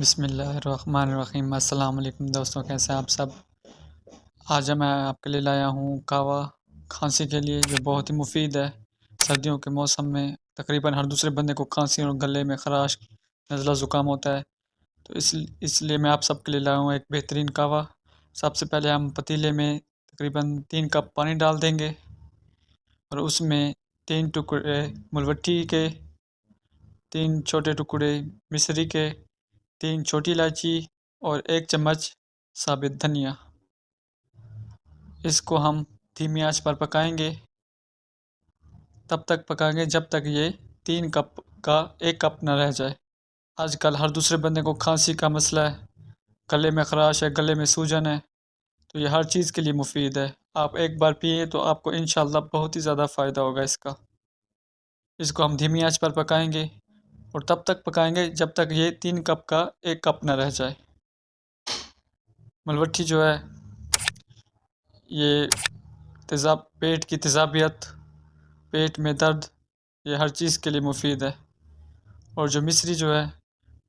बिस्मिल्लाहिर्रहमानिर्रहीम। अस्सलाम वालेकुम दोस्तों, कैसे हैं आप सब। आज मैं आपके लिए लाया हूँ कहवा खांसी के लिए, जो बहुत ही मुफीद है। सर्दियों के मौसम में तकरीबन हर दूसरे बंदे को खांसी और गले में खराश, नज़ला ज़ुकाम होता है। तो इसलिए मैं आप सबके लिए लाया हूँ एक बेहतरीन कहवा। सबसे पहले हम पतीले में तकरीबन 3 कप पानी डाल देंगे और उसमें 3 टुकड़े मुलवट्टी के, 3 छोटे टुकड़े मिश्री के, 3 छोटी इलायची और 1 चम्मच साबित धनिया। इसको हम धीमी आंच पर पकाएंगे। तब तक पकाएंगे जब तक ये 3 कप का 1 कप न रह जाए। आजकल हर दूसरे बंदे को खांसी का मसला है, गले में खराश है, गले में सूजन है, तो ये हर चीज़ के लिए मुफीद है। आप एक बार पिए तो आपको इंशाल्लाह बहुत ही ज़्यादा फ़ायदा होगा इसका। इसको हम धीमी आंच पर पकाएंगे और तब तक पकाएंगे जब तक ये 3 कप का 1 कप न रह जाए। मलवट्ठी जो है, ये पेट की तेज़ाबियत, पेट में दर्द, ये हर चीज़ के लिए मुफीद है। और जो मिश्री जो है,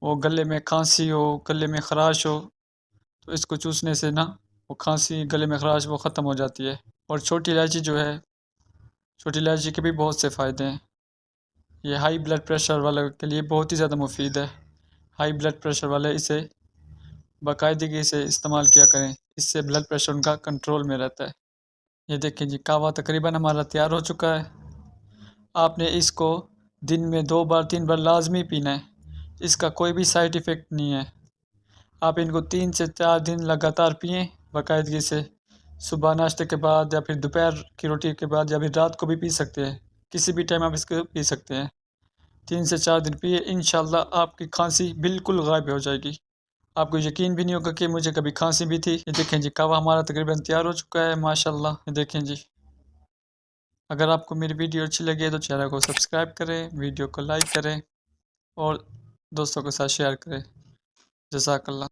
वो गले में खांसी हो, गले में ख़राश हो, तो इसको चूसने से ना वो खांसी, गले में ख़राश वो ख़त्म हो जाती है। और छोटी इलायची जो है, छोटी इलायची के भी बहुत से फ़ायदे हैं। ये हाई ब्लड प्रेशर वाले के लिए बहुत ही ज़्यादा मुफीद है। हाई ब्लड प्रेशर वाले इसे बाकायदगी से इस्तेमाल किया करें, इससे ब्लड प्रेशर उनका कंट्रोल में रहता है। ये देखें जी, कहवा तकरीबन हमारा तैयार हो चुका है। आपने इसको दिन में 2 बार 3 बार लाजमी पीना है। इसका कोई भी साइड इफ़ेक्ट नहीं है। आप इनको 3 से 4 दिन लगातार पिएँ बाकायदगी से। सुबह नाश्ते के बाद या फिर दोपहर की रोटी के बाद या फिर रात को भी पी सकते हैं। किसी भी टाइम आप इसको पी सकते हैं। 3 से 4 दिन पिए, इंशाल्लाह आपकी खांसी बिल्कुल गायब हो जाएगी। आपको यकीन भी नहीं होगा कि मुझे कभी खांसी भी थी। ये देखें जी, कहवा हमारा तकरीबन तैयार हो चुका है माशाल्लाह। ये देखें जी। अगर आपको मेरी वीडियो अच्छी लगी है तो चैनल को सब्सक्राइब करें, वीडियो को लाइक करें और दोस्तों के साथ शेयर करें। जज़ाकल्लाह।